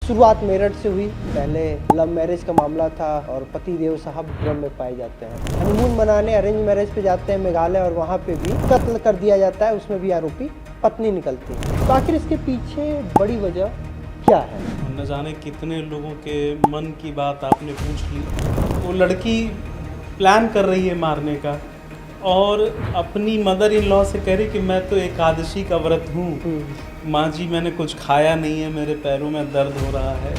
शुरुआत मेरठ से हुई। पहले लव मैरिज का मामला था और पति देव साहब ड्रम में पाए जाते हैं। हनीमून मनाने अरेंज मैरिज पे जाते हैं मेघालय और वहाँ पे भी कत्ल कर दिया जाता है। उसमें भी आरोपी पत्नी निकलती है। तो आखिर इसके पीछे बड़ी वजह क्या है? न जाने कितने लोगों के मन की बात आपने पूछ ली। वो लड़की प्लान कर रही है मारने का और अपनी मदर इन लॉ से कह रही कि मैं तो एकादशी का व्रत हूँ, माँ जी मैंने कुछ खाया नहीं है, मेरे पैरों में दर्द हो रहा है,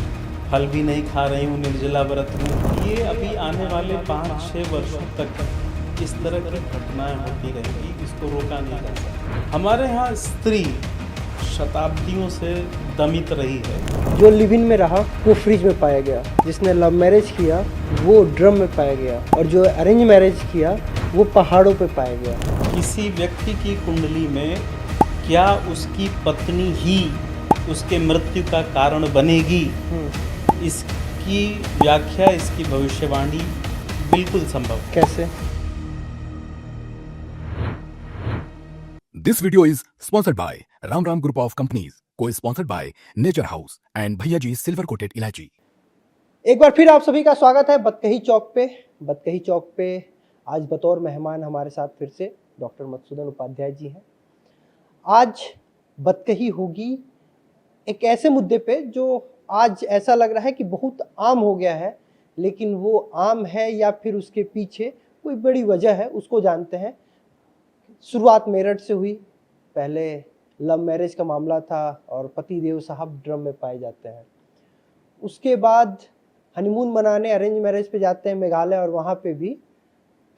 फल भी नहीं खा रही हूँ, निर्जला व्रत हूँ। ये अभी आने वाले 5-6 वर्षों तक इस तरह की घटनाएं होती रहेंगी, इसको रोका नहीं जा सकता। हमारे यहाँ स्त्री शताब्दियों से दमित रही है। जो लिव इन में रहा वो फ्रिज में पाया गया, जिसने लव मैरिज किया वो ड्रम में पाया गया और जो अरेंज मैरिज किया वो पहाड़ों पे पाया गया। किसी व्यक्ति की कुंडली में क्या उसकी पत्नी ही उसके मृत्यु का कारण बनेगी, इसकी व्याख्या, इसकी भविष्यवाणी बिल्कुल संभव। कैसे? This video is sponsored by Ram Ram Group of Companies, co-sponsored by Nature House and Bhaiya Ji Silver Coated Ilaichi. एक बार फिर आप सभी का स्वागत है बतकही चौक पे। बतकही चौक पे आज बतौर मेहमान हमारे साथ फिर से डॉक्टर मधुसूदन उपाध्याय जी हैं। आज बतकही होगी एक ऐसे मुद्दे पे जो आज ऐसा लग रहा है कि बहुत आम हो गया है, लेकिन वो आम है या फिर उसके पीछे कोई बड़ी वजह है, उसको जानते हैं। शुरुआत मेरठ से हुई। पहले लव मैरिज का मामला था और पति देव साहब ड्रम में पाए जाते हैं। उसके बाद हनीमून मनाने अरेंज मैरिज पे जाते हैं मेघालय और वहाँ पे भी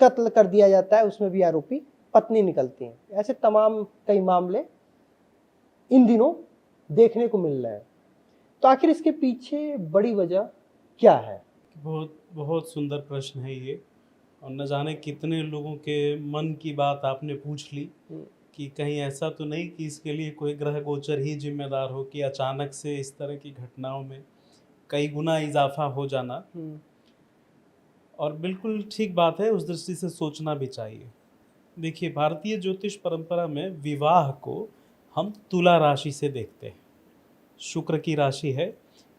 कत्ल कर दिया जाता है। उसमें भी आरोपी पत्नी निकलती हैं। ऐसे तमाम कई मामले इन दिनों देखने को मिल रहे हैं। तो आखिर इसके पीछे बड़ी वजह क्या है? बहुत बहुत सुंदर प्रश्न है ये, और न जाने कितने लोगों के मन की बात आपने पूछ ली कि कहीं ऐसा तो नहीं कि इसके लिए कोई ग्रह गोचर ही जिम्मेदार हो कि अचानक से इस तरह की घटनाओं में कई गुना इजाफा हो जाना। और बिल्कुल ठीक बात है, उस दृष्टि से सोचना भी चाहिए। देखिए, भारतीय ज्योतिष परंपरा में विवाह को हम तुला राशि से देखते हैं। शुक्र की राशि है,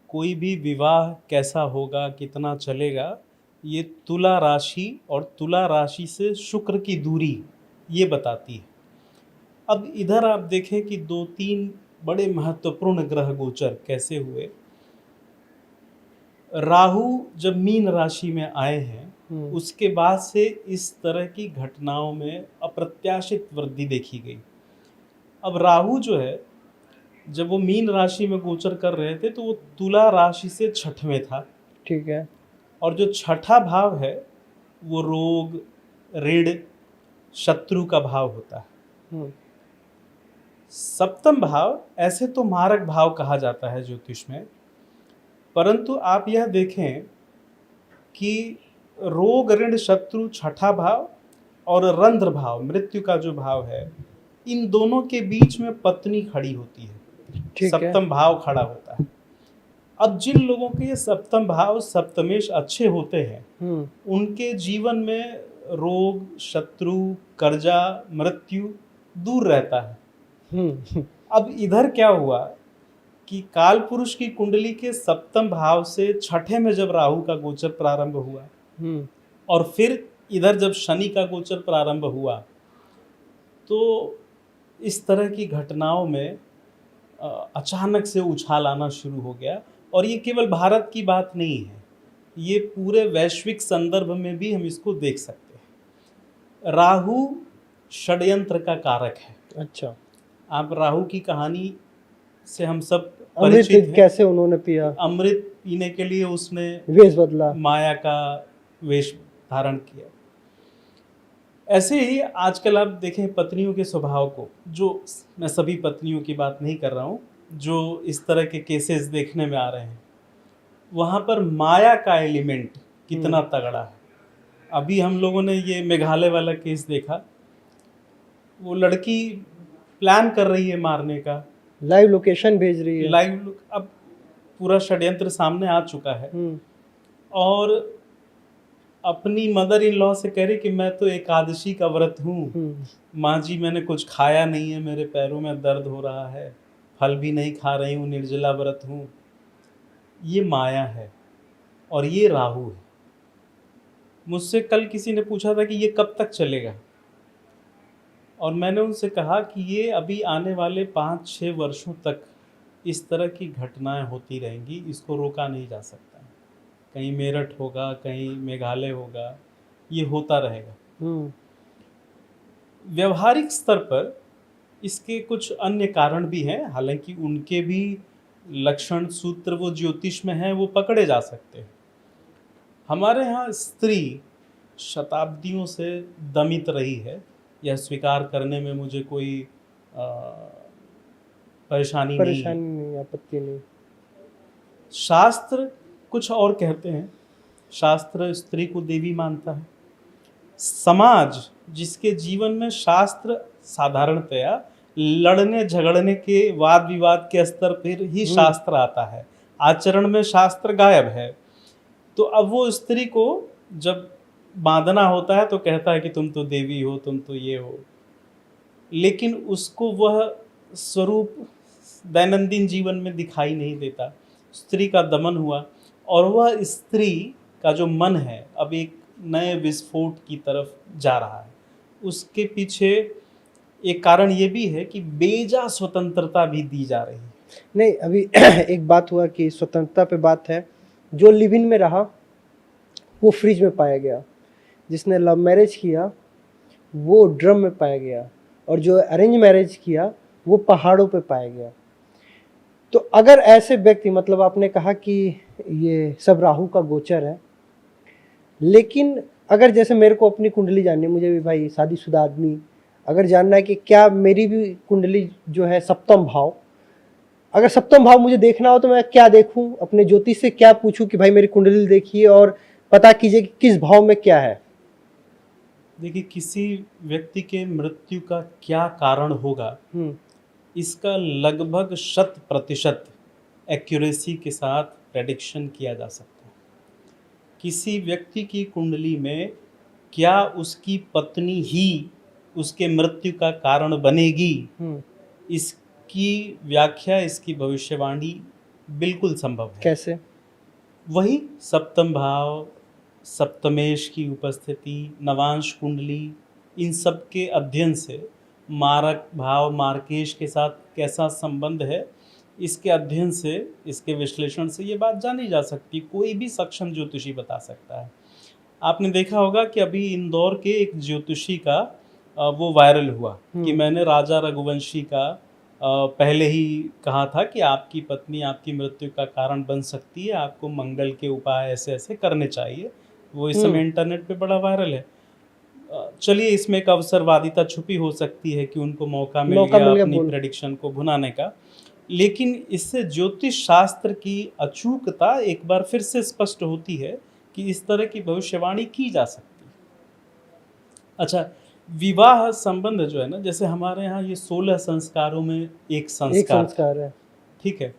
कोई भी विवाह कैसा होगा, कितना चलेगा, ये तुला राशि और तुला राशि से शुक्र की दूरी ये बताती है। अब इधर आप देखें कि 2-3 बड़े महत्वपूर्ण ग्रह गोचर कैसे हुए। राहु जब मीन राशि में आए हैं, उसके बाद से इस तरह की घटनाओं में अप्रत्याशित वृद्धि देखी गई। अब राहु जो है, जब वो मीन राशि में गोचर कर रहे थे तो वो तुला राशि से छठवें था। ठीक है। और जो छठा भाव है वो रोग, ऋण, शत्रु का भाव होता है। सप्तम भाव ऐसे तो मारक भाव कहा जाता है ज्योतिष में, परंतु आप यह देखें कि रोग, ऋण, शत्रु छठा भाव और रंध्र भाव, मृत्यु का जो भाव है, इन दोनों के बीच में पत्नी खड़ी होती है। सप्तम भाव खड़ा होता है। अब जिन लोगों के ये सप्तम भाव सप्तमेश अच्छे होते हैं, उनके जीवन में रोग, शत्रु, कर्जा, मृत्यु दूर रहता है। अब इधर क्या हुआ कि काल पुरुष की कुंडली के सप्तम भाव से छठे में जब राहु का गोचर प्रारंभ हुआ और फिर इधर जब शनि का गोचर प्रारंभ हुआ, तो इस तरह की घटनाओं में अचानक से उछाल आना शुरू हो गया। और ये केवल भारत की बात नहीं है, ये पूरे वैश्विक संदर्भ में भी हम इसको देख सकते हैं। राहु षड्यंत्र का कारक है। अच्छा। आप राहु की कहानी से हम सब अमृत परिचित हैं। कैसे उन्होंने पिया? अमृत पीने के लिए उसने वेश बदला, माया का वेश धारण किया। ऐसे ही आजकल आप देखें पत्नियों के स्वभाव को, जो मैं सभी पत्नियों की बात नहीं कर रहा हूँ, जो इस तरह के केसेस देखने में आ रहे हैं, वहाँ पर माया का एलिमेंट कितना तगड़ा है। अभी हम लोगों ने ये मेघालय वाला केस देखा। वो लड़की प्लान कर रही है मारने का, लाइव लोकेशन भेज रही है, लाइव। अब पूरा षड्यंत्र सामने आ चुका है और अपनी मदर इन लॉ से कह रही कि मैं तो एकादशी का व्रत हूँ, माँ जी मैंने कुछ खाया नहीं है, मेरे पैरों में दर्द हो रहा है, फल भी नहीं खा रही हूँ, निर्जला व्रत हूँ। ये माया है और ये राहु है। मुझसे कल किसी ने पूछा था कि ये कब तक चलेगा, और मैंने उनसे कहा कि ये अभी आने वाले 5-6 वर्षों तक इस तरह की घटनाएं होती रहेंगी, इसको रोका नहीं जा सकता। कहीं मेरठ होगा, कहीं मेघालय होगा, ये होता रहेगा। हम्म। व्यवहारिक स्तर पर इसके कुछ अन्य कारण भी हैं, हालांकि उनके भी लक्षण सूत्र वो ज्योतिष में हैं, वो पकड़े जा सकते हैं। हमारे यहाँ स्त्री शताब्दियों से दमित रही है, यह स्वीकार करने में मुझे कोई परेशानी नहीं है। परेशानी नहीं, आपत्ति नहीं। शास्त्र कुछ और कहते हैं। शास्त्र स्त्री को देवी मानता है। समाज जिसके जीवन में शास्त्र साधारणतया लड़ने झगड़ने के वाद विवाद के स्तर पर ही शास्त्र आता है, आचरण में शास्त्र गायब है। तो अब वो स्त्री को जब बांधना होता है तो कहता है कि तुम तो देवी हो, तुम तो ये हो, लेकिन उसको वह स्वरूप दैनंदिन जीवन में दिखाई नहीं देता। स्त्री का दमन हुआ और वह स्त्री का जो मन है अब एक नए विस्फोट की तरफ जा रहा है। उसके पीछे एक कारण ये भी है कि बेजा स्वतंत्रता भी दी जा रही है। नहीं, अभी एक बात हुआ कि स्वतंत्रता पे बात है। जो लिव इन में रहा वो फ्रिज में पाया गया, जिसने लव मैरिज किया वो ड्रम में पाया गया, और जो अरेंज मैरिज किया वो पहाड़ों पे पाया गया। तो अगर ऐसे व्यक्ति, मतलब आपने कहा कि ये सब राहु का गोचर है, लेकिन अगर जैसे मेरे को अपनी कुंडली जाननी है, मुझे भी भाई शादीशुदा आदमी, अगर जानना है कि क्या मेरी भी कुंडली जो है सप्तम भाव, अगर सप्तम भाव मुझे देखना हो तो मैं क्या देखूं, अपने ज्योतिष से क्या पूछूं कि भाई मेरी कुंडली देखिए और पता कीजिए कि किस भाव में क्या है। देखिए, किसी व्यक्ति के मृत्यु का क्या कारण होगा इसका लगभग 100% एक्यूरेसी के साथ प्रेडिक्शन किया जा सकता है। किसी व्यक्ति की कुंडली में क्या उसकी पत्नी ही उसके मृत्यु का कारण बनेगी, इसकी व्याख्या, इसकी भविष्यवाणी बिल्कुल संभव है। कैसे? वही सप्तम भाव, सप्तमेश की उपस्थिति, नवांश कुंडली, इन सब के अध्ययन से मारक भाव मार्केश के साथ कैसा संबंध है, इसके अध्ययन से, इसके विश्लेषण से ये बात जानी जा सकती। कोई भी सक्षम ज्योतिषी बता सकता है। आपने देखा होगा कि अभी इंदौर के एक ज्योतिषी का वो वायरल हुआ कि मैंने राजा रघुवंशी का पहले ही कहा था कि आपकी पत्नी आपकी मृत्यु का कारण बन सकती है, आपको मंगल के उपाय ऐसे ऐसे करने चाहिए। वो इस समय इंटरनेट पे बड़ा वायरल है। चलिए, इसमें एक अवसरवादिता छुपी हो सकती है कि उनको मौका मिल गया अपनी प्रेडिक्शन को भुनाने का, लेकिन इससे ज्योतिष शास्त्र की अचूकता एक बार फिर से स्पष्ट होती है कि इस तरह की भविष्यवाणी की जा सकती है। अच्छा, विवाह संबंध जो है ना, जैसे हमारे यहाँ ये 16 संस्कारों में एक संस्कार है, ठीक है।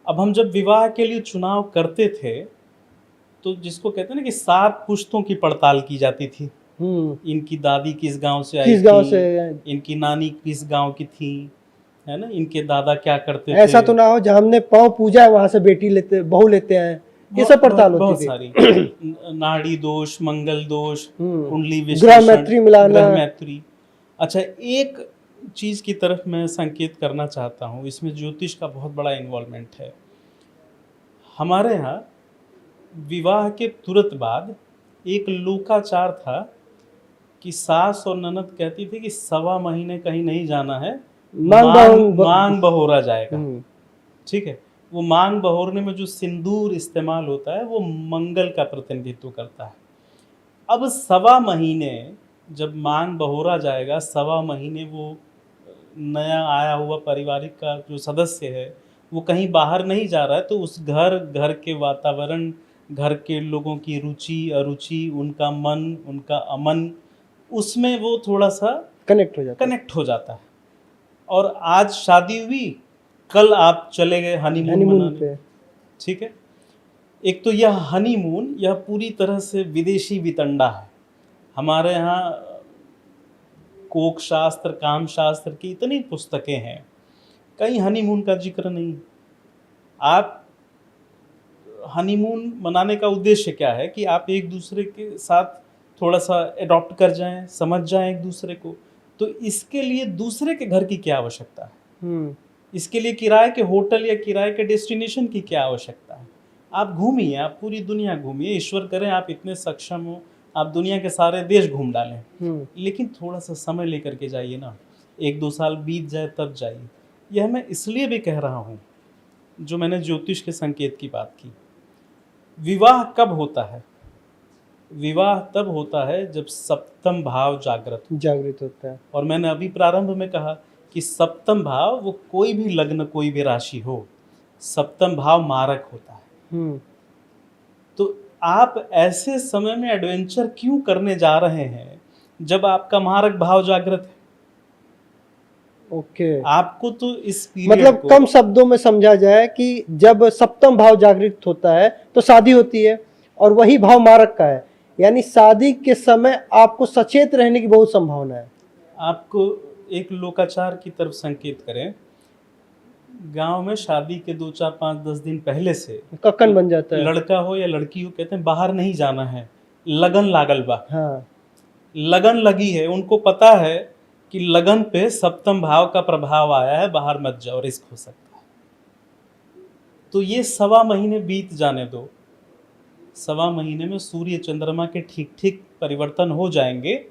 अब हम जब विवाह के लिए चुनाव करते थे तो जिसको कहते हैं ना कि 7 पुश्तों की पड़ताल की जाती थी। इनकी दादी किस गांव से आई थी, इनकी नानी किस गांव की थी, है ना, इनके दादा क्या करते थे। ऐसा तो ना हो जहाँ हमने पाँव पूजा है वहां से बेटी लेते, बहू लेते हैं, ये सब पड़ताल होती थी। सारी नाड़ी दोष, मंगल दोष, कुंडली विश्लेषण, ग्रह मैत्री। अच्छा, एक चीज की तरफ मैं संकेत करना चाहता हूँ, इसमें ज्योतिष का बहुत बड़ा इन्वॉल्वमेंट है। हमारे यहाँ विवाह के तुरंत बाद एक लोकाचार था कि सास और ननद कहती थी कि 1.25 महीने कहीं नहीं जाना है, मांग बहोरा जाएगा। ठीक है, वो मांग बहोरने में जो सिंदूर इस्तेमाल होता है वो मंगल का प्रतिनिधित्व करता है। अब 1.25 महीने जब मांग बहोरा जाएगा, 1.25 महीने वो नया आया हुआ पारिवारिक का जो सदस्य है वो कहीं बाहर नहीं जा रहा है, तो उस घर के वातावरण, घर के लोगों की रुचि अरुचि, उनका मन, उनका अमन, उसमें वो थोड़ा सा कनेक्ट हो जाता है। और आज शादी हुई, कल आप चले गए हनीमून मनाने। ठीक है, एक तो यह हनीमून, यह पूरी तरह से विदेशी वितंडा है। हमारे यहाँ कोक शास्त्र, काम शास्त्र की इतनी पुस्तकें हैं, कहीं हनीमून का जिक्र नहीं। आप हनीमून मनाने का उद्देश्य क्या है कि आप एक दूसरे के साथ थोड़ा सा अडॉप्ट कर जाएं, समझ जाएं एक दूसरे को। तो इसके लिए दूसरे के घर की क्या आवश्यकता है, हम्म, इसके लिए किराए के होटल या किराए के डेस्टिनेशन की क्या आवश्यकता है। आप घूमिए, आप पूरी दुनिया घूमिए, ईश्वर करें आप इतने सक्षम हो, आप दुनिया के सारे देश घूम डालें, लेकिन थोड़ा सा समय लेकर के जाइए ना, 1-2 साल बीत जाए तब जाइए। यह मैं इसलिए भी कह रहा हूँ, जो मैंने ज्योतिष के संकेत की बात की। विवाह कब होता है? विवाह तब होता है जब सप्तम भाव जागृत हो। जागृत होता है। और मैंने अभी प्रारंभ में कहा कि सप्तम भाव, वो कोई भी लग्न, कोई भी राशि हो, सप्तम भाव मारक होता है। हम्म, तो आप ऐसे समय में एडवेंचर क्यों करने जा रहे हैं जब आपका मारक भाव जागृत है? ओके। आपको तो इस पीरियड मतलब को कम शब्दों में समझा जाए कि जब सप्तम भाव जागृत होता है तो शादी होती है, और वही भाव मारक का है, यानी शादी के समय आपको सचेत रहने की बहुत संभावना है। आपको एक लोकाचार की तरफ संकेत करें। गांव में शादी के 2, 4, 5, 10 दिन पहले से कक्कन बन जाता है। लड़का हो या लड़की हो, कहते हैं बाहर नहीं जाना है, लगन लागल बा। हाँ, लगन लगी है, उनको पता है कि लगन पे सप्तम भाव का प्रभाव आया है, बाहर मत जाओ, रिस्क हो सकता है। तो ये 1.25 महीने बीत जाने दो, 1.25 महीने में सूर्य चंद्रमा के ठीक ठीक परिवर्तन हो जाएंगे,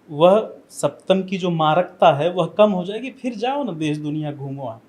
वह सप्तम की जो मारकता है वह कम हो जाएगी, फिर जाओ ना, देश दुनिया घूमो आप।